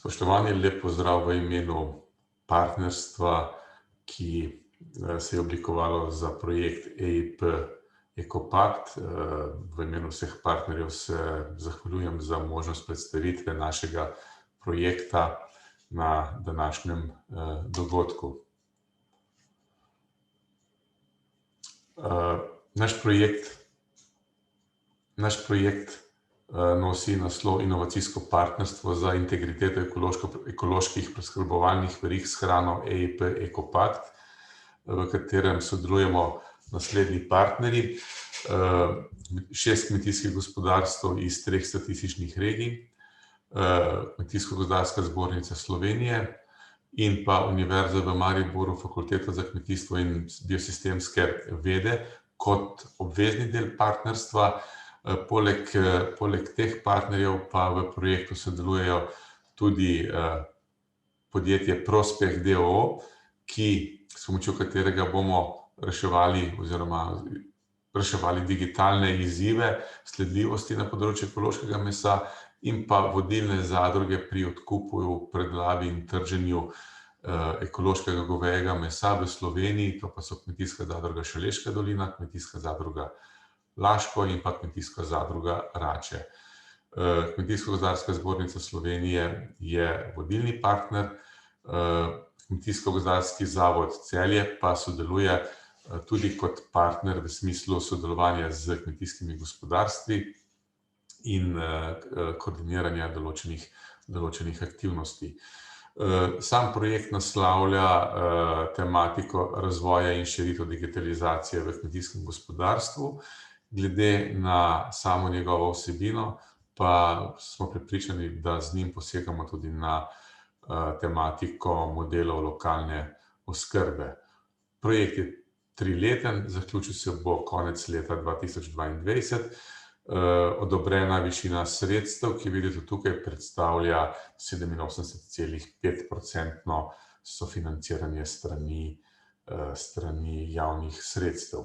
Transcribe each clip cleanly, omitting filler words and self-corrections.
Spoštovani, lep pozdrav v imenu partnerstva, ki se je oblikovalo za projekt EIP Ekopakt. V imenu vseh partnerjev se zahvaljujem za možnost predstavitve našega projekta na današnjem dogodku. Naš projekt nosi naslov Inovacijsko partnerstvo za integriteto ekoloških preskrbovalnih verig s hrano EIP Ekopakt, v katerem sodelujemo naslednji partnerji: 6 kmetijskih gospodarstev iz 3 statističnih regij, Kmetijsko-gozdarska zbornica Slovenije in pa Univerza v Mariboru, Fakulteta za kmetijstvo in biosistemske vede kot obvezni del partnerstva. Poleg teh partnerjev pa v projektu sodelujejo tudi podjetje Prospeh d. o. o., s pomočjo katerega bomo reševali digitalne izzive sledljivosti na področju ekološkega mesa in pa vodilne zadruge pri odkupu, predelavi in trženju ekološkega govejega mesa v Sloveniji. To pa so Kmetijska zadruga Šaleška dolina, Kmetijska zadruga Laško in pa Kmetijska zadruga Rače. Kmetijsko-gozdarska zbornica Slovenije je vodilni partner, Kmetijsko-gozdarski zavod Celje pa sodeluje tudi kot partner v smislu sodelovanja s kmetijskimi gospodarstvi in koordiniranja določenih aktivnosti. Sam projekt naslavlja tematiko razvoja in širitev digitalizacije v kmetijskem gospodarstvu. Glede na samo njegovo vsebino pa smo prepričani, da z njim posegamo tudi na tematiko modelov lokalne oskrbe. Projekt je 3-leten, zaključil se bo konec leta 2022. Odobrena višina sredstev, ki vidite tukaj, predstavlja 87,5% sofinanciranje strani javnih sredstev.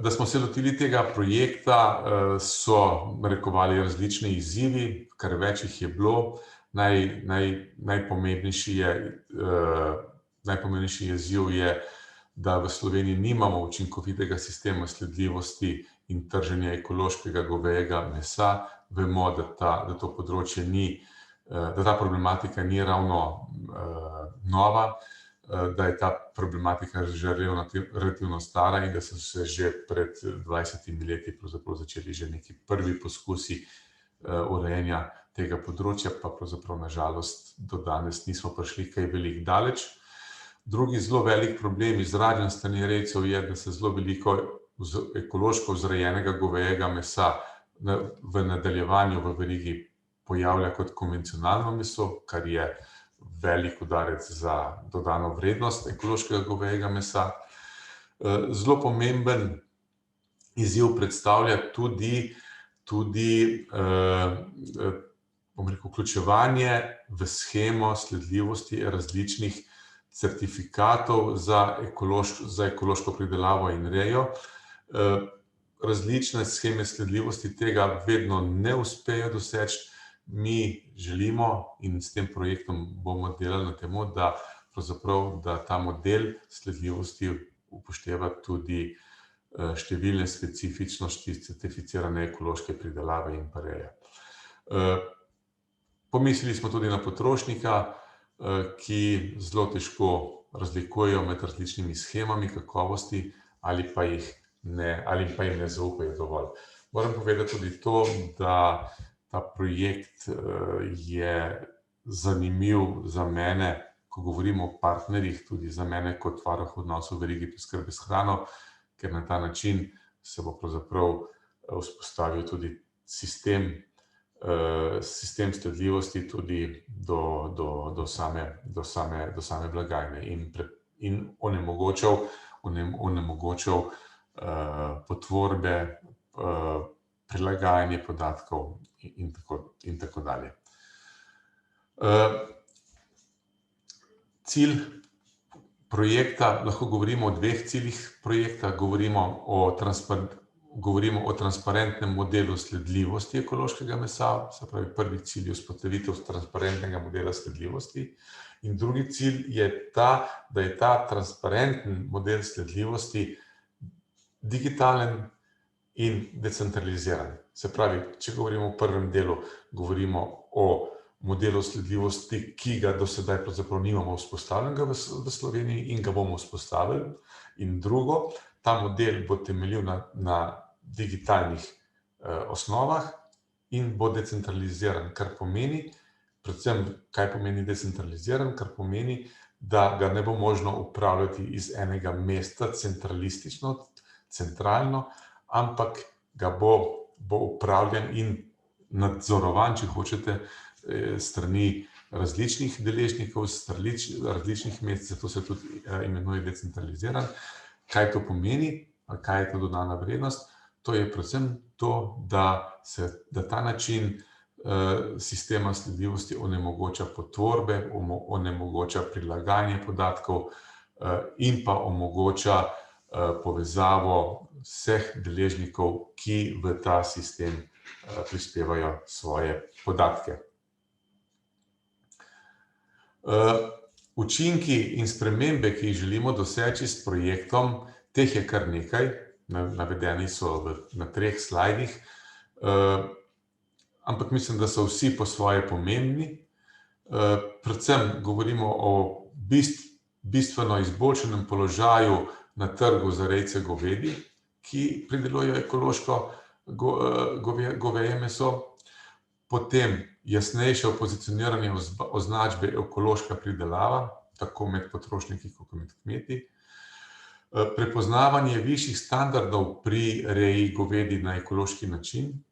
Da smo se lotili tega projekta, so narekovali različni izzivi, kar več jih je bilo. Najpomembnejši izziv je, da v Sloveniji nimamo učinkovitega sistema sledljivosti in trženja ekološkega govejega mesa. Vemo, da to področje da ta problematika ni ravno nova, da je ta problematika že relativno stara in da so se že pred 20 leti pravzaprav začeli že neki prvi poskusi urejanja tega področja, pa pravzaprav na žalost do danes nismo prišli kaj veliko daleč. Drugi zelo velik problem izražen s strani rejcev je, da se zelo veliko ekološko vzrejenega govejega mesa v nadaljevanju v verigi pojavlja kot konvencionalno meso, kar je velik udarec za dodano vrednost ekološkega govejega mesa. Zelo pomemben izziv predstavlja tudi vključevanje v shemo sledljivosti različnih certifikatov za ekološko pridelavo in rejo. Različne sheme sledljivosti tega vedno ne uspejo doseči. Mi želimo in s tem projektom bomo delali na tem, da ta model sledljivosti upošteva tudi številne specifičnosti certificirane ekološke pridelave in pa reje. Pomislili smo tudi na potrošnika, ki zelo težko razlikujejo med različnimi shemami kakovosti ali pa jim ne zaupajo dovolj. Moram povedati tudi to, da ta projekt je zanimiv za mene, ko govorimo o partnerjih, tudi za mene kot varuh odnosov v verigi preskrbe s hrano, ker na ta način se bo pravzaprav vzpostavil tudi sistem sledljivosti tudi do same blagajne in onemogočal potvorbe, prilagajanje podatkov in tako dalje. Cilj projekta, lahko govorimo o 2 ciljih projekta, govorimo govorimo o transparentnem modelu sledljivosti ekološkega mesa, se pravi, prvi cilj je vzpostavitev transparentnega modela sledljivosti. In drugi cilj je ta, da je ta transparenten model sledljivosti digitalen in decentraliziran. Se pravi, če govorimo o prvem delu, govorimo o modelu sledljivosti, ki ga do sedaj pravzaprav nimamo vzpostavljenega v Sloveniji in ga bomo vzpostavili. In drugo, ta model bo temeljil na digitalnih osnovah in bo decentraliziran, kar pomeni, predvsem, kaj pomeni decentraliziran, kar pomeni, da ga ne bo možno upravljati iz enega mesta centralistično, centralno, ampak ga bo upravljan in nadzorovan, če hočete, strani različnih deležnikov, različnih mest, zato se tudi imenuje decentraliziran. Kaj to pomeni, kaj je to dodana vrednost? To je predvsem to, da ta način sistema sledljivosti onemogoča potvorbe, onemogoča prilagajanje podatkov in pa omogoča povezavo vseh deležnikov, ki v ta sistem prispevajo svoje podatke. Učinki in spremembe, ki jih želimo doseči s projektom, teh je kar nekaj, navedeni so na 3 slajdih, ampak mislim, da so vsi po svoje pomembni. Predvsem govorimo o bistveno izboljšanem položaju na trgu za rejce govedi, ki pridelujejo ekološko goveje meso. Potem jasnejše pozicioniranje označbe ekološka pridelava, tako med potrošniki kot med kmeti. Prepoznavanje višjih standardov pri reji govedi na ekološki način.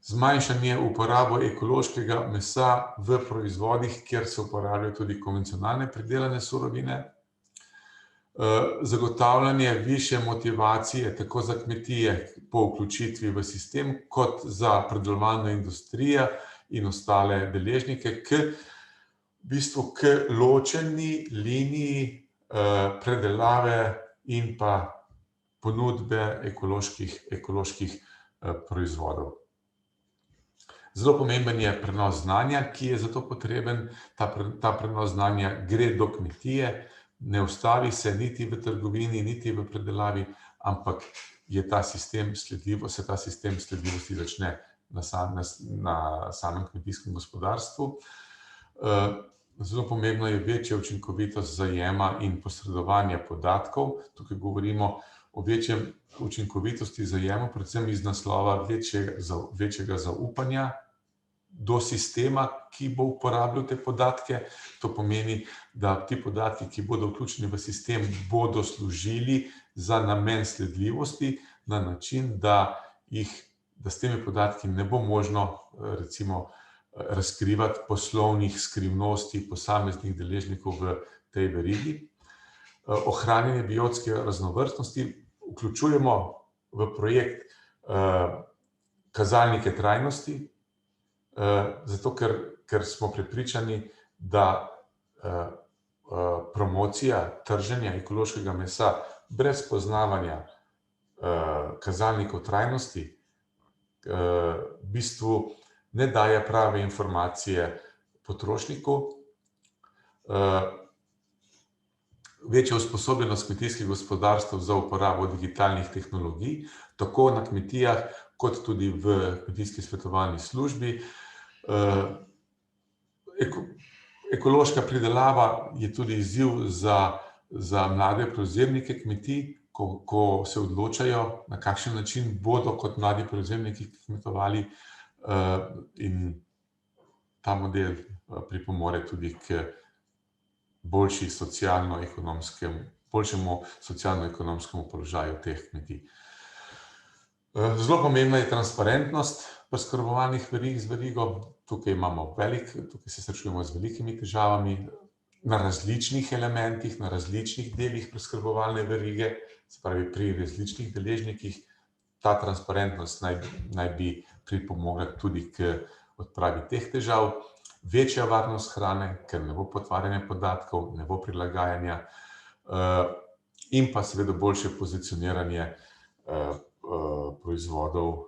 Zmanjšanje uporabo ekološkega mesa v proizvodih, kjer se uporabljajo tudi konvencionalne pridelane surovine. Zagotavljanje višje motivacije tako za kmetije po vključitvi v sistem, kot za predelovalno industrijo in ostale deležnike k ločeni liniji predelave in pa ponudbe ekoloških proizvodov. Zelo pomemben je prenos znanja, ki je za to potreben. Ta prenos znanja gre do kmetije, ne ustavi se niti v trgovini, niti v predelavi, ampak se ta sistem sledljivosti začne na samem kmetijskem gospodarstvu. Zelo pomembno je večja učinkovitost zajema in posredovanja podatkov. Tukaj govorimo o večjem učinkovitosti zajema, predvsem iz naslova večjega zaupanja do sistema, ki bo uporabljal te podatke. To pomeni, da ti podatki, ki bodo vključeni v sistem, bodo služili za namen sledljivosti na način, da s temi podatki ne bo možno, recimo, razkrivati poslovnih skrivnosti posameznih deležnikov v tej verigi. Ohranjanje biotske raznovrstnosti vključujemo v projekt kazalnike trajnosti, zato ker smo prepričani, da promocija trženja ekološkega mesa brez poznavanja kazalnikov trajnosti v bistvu ne daje prave informacije potrošniku. Večja usposobljenost kmetijskih gospodarstev za uporabo digitalnih tehnologij, tako na kmetijah, kot tudi v kmetijski svetovalni službi. Ekološka pridelava je tudi izziv za mlade prevzemnike kmetij, ko se odločajo, na kakšen način bodo kot mladi prevzemniki kmetovali, in ta model pripomore tudi k boljšemu socialno-ekonomskemu položaju teh kmetij. Zelo pomembna je transparentnost preskrbovalnih verig z verigo. Tukaj se srečujemo z velikimi težavami na različnih elementih, na različnih delih preskrbovalne verige, se pravi pri različnih deležnikih. Ta transparentnost naj bi pripomogla tudi k odpravi teh težav. Večja varnost hrane, ker ne bo potvarjanja podatkov, ne bo prilagajanja, in pa seveda boljše pozicioniranje proizvodov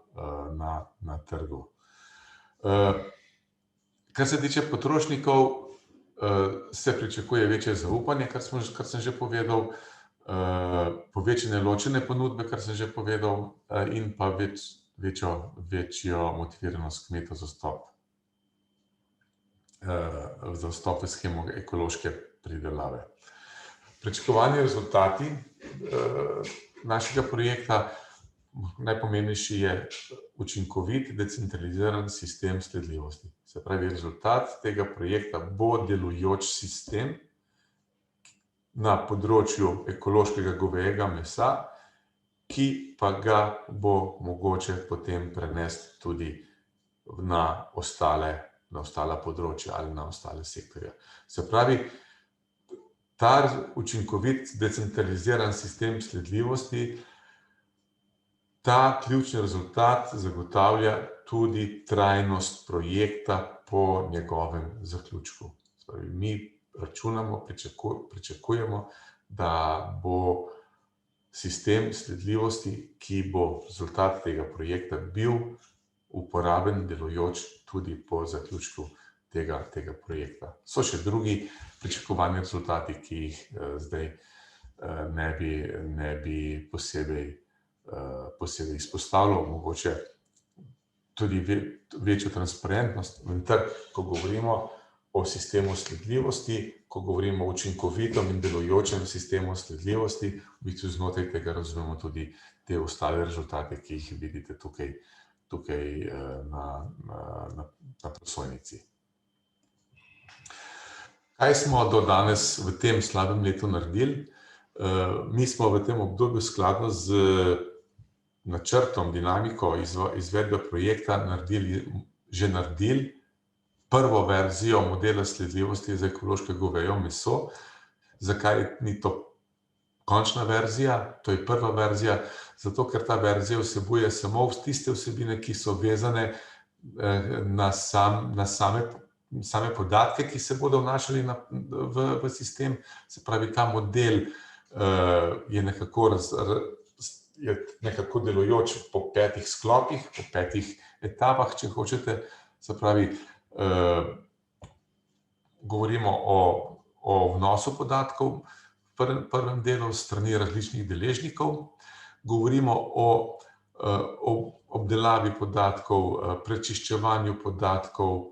na trgu. Kar se tiče potrošnikov, se pričakuje večje zaupanje, kar sem že povedal, povečanje ločene ponudbe, kar sem že povedal, in pa večjo motiviranost kmetov za vstop v shemo ekološke pridelave. Pričakovani rezultati našega projekta, najpomembnejši je učinkovit, decentraliziran sistem sledljivosti. Se pravi, rezultat tega projekta bo delujoč sistem na področju ekološkega govejega mesa, ki pa ga bo mogoče potem prenesti tudi na ostala področja ali na ostale sektorje. Se pravi, ta učinkovit, decentraliziran sistem sledljivosti, ta ključni rezultat zagotavlja tudi trajnost projekta po njegovem zaključku. Mi računamo, pričakujemo, da bo sistem sledljivosti, ki bo rezultat tega projekta bil uporaben, delujoč tudi po zaključku tega projekta. So še drugi pričakovani rezultati, ki jih zdaj ne bi posebej izpostavljal, mogoče tudi večjo transparentnost, vendar, ko govorimo o sistemu sledljivosti, ko govorimo o učinkovitem in delujočem sistemu sledljivosti, v bistvu znotraj tega razumemo tudi te ostale rezultate, ki jih vidite tukaj na prosojnici. Kaj smo do danes v tem slabem letu naredili? Mi smo v tem obdobju skladno z načrtom, dinamiko izvedbe projekta že naredili prvo verzijo modela sledljivosti za ekološko goveje meso. Zakaj ni to končna verzija? To je prva verzija, zato ker ta verzija vsebuje samo tiste vsebine, ki so vezane na same podatke, ki se bodo vnašali v sistem. Se pravi, ta model je nekako delujoč po 5 sklopih, po 5 etapah, če hočete. Se pravi, govorimo o vnosu podatkov v prvem delu s strani različnih deležnikov, govorimo o obdelavi podatkov, prečiščevanju podatkov,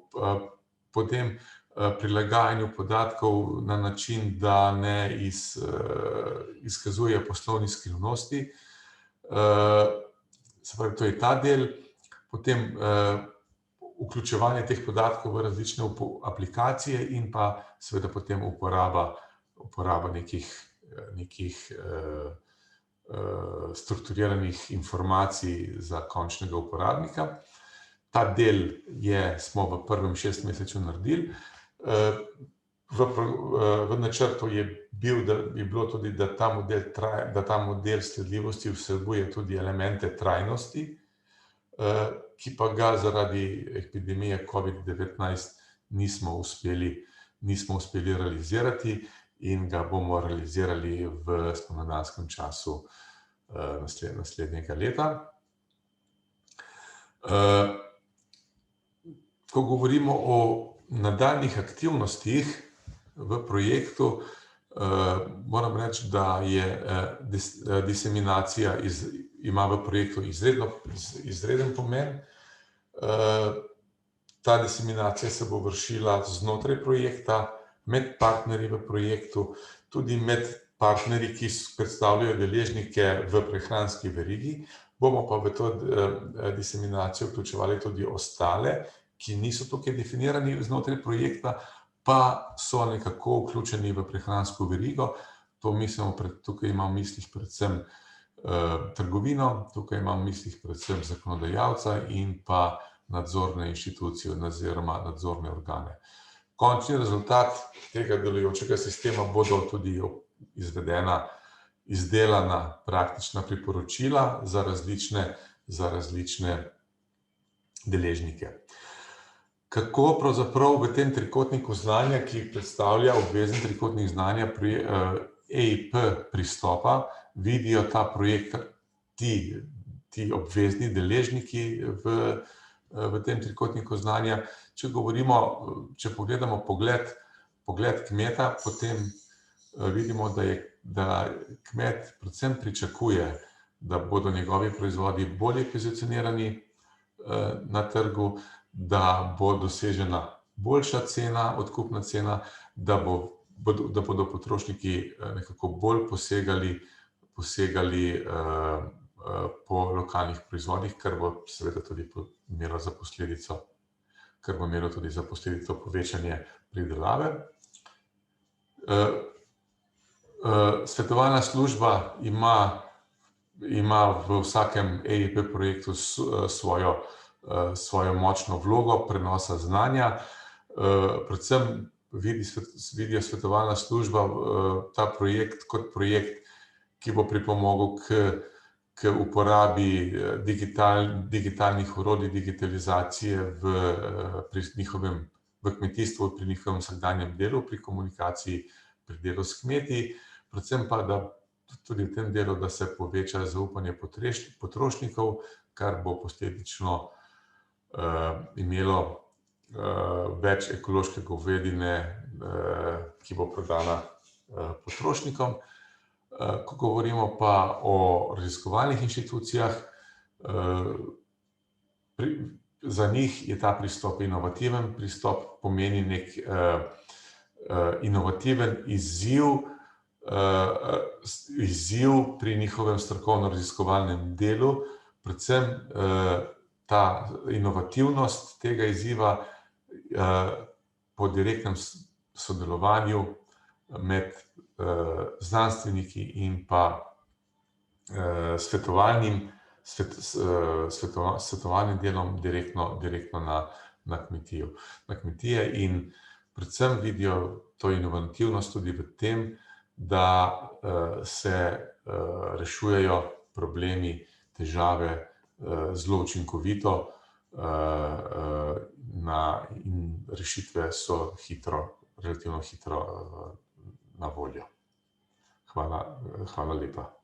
potem prilagajanju podatkov na način, da ne izkazuje poslovnih skrivnosti. Se pravi, to je ta del, potem vključevanje teh podatkov v različne aplikacije in pa seveda potem uporaba nekih strukturiranih informacij za končnega uporabnika. Ta del smo v prvem 6 mesecev naredili. V načrtu je bilo tudi, da ta model sledljivosti vsebuje tudi elemente trajnosti, ki pa ga zaradi epidemije COVID-19 nismo uspeli realizirati in ga bomo realizirali v spomladanskem času naslednjega leta. Ko govorimo o nadaljnjih aktivnostih v projektu, moram reči, da je diseminacija ima v projektu izreden pomen. Ta diseminacija se bo vršila znotraj projekta, med partnerji v projektu, tudi med partnerji, ki predstavljajo deležnike v prehranski verigi. Bomo pa v to diseminacijo vključevali tudi ostale, ki niso tukaj definirani znotraj projekta, pa so nekako vključeni v prehransko verigo. Tukaj imam v mislih predvsem trgovino, tukaj imam v mislih predvsem zakonodajalca in pa nadzorne inštitucije oziroma nadzorne organe. Končni rezultat tega delujočega sistema bodo tudi izdelana praktična priporočila za različne deležnike. Kako pravzaprav v tem trikotniku znanja, ki predstavlja obvezen trikotnik znanja EIP pristopa, vidijo ta projekt ti ti obvezni deležniki v tem trikotniku znanja. Če pogledamo pogled kmeta, potem vidimo, da kmet predvsem pričakuje, da bodo njegovi proizvodi bolje pozicionirani na trgu, da bo dosežena boljša cena, odkupna cena, da bodo potrošniki nekako bolj posegali po lokalnih proizvodih, kar bo seveda tudi imelo za posledico povečanje pridelave. Svetovalna služba ima v vsakem EIP projektu svojo močno vlogo prenosa znanja. Predvsem vidijo svetovalna služba ta projekt kot projekt, ki bo pripomogel k uporabi digitalnih orodij, digitalizacije v kmetijstvu, pri njihovem vsakdanjem delu, pri komunikaciji, pri delu s kmeti, predvsem pa tudi v tem delu, da se poveča zaupanje potrošnikov, kar bo posledično imelo več ekološke govedine, ki bo prodana potrošnikom. Ko govorimo pa o raziskovalnih inštitucijah, za njih je ta pristop inovativen pristop, pomeni nek inovativen izziv pri njihovem strokovno-raziskovalnem delu, predvsem ta inovativnost tega izziva po direktnem sodelovanju med znanstveniki in pa svetovalnim delom direktno na kmetije in predvsem vidijo to inovativnost tudi v tem, da se rešujejo problemi, težave zelo učinkovito in rešitve so relativno hitro na voljo. Hvala lepa.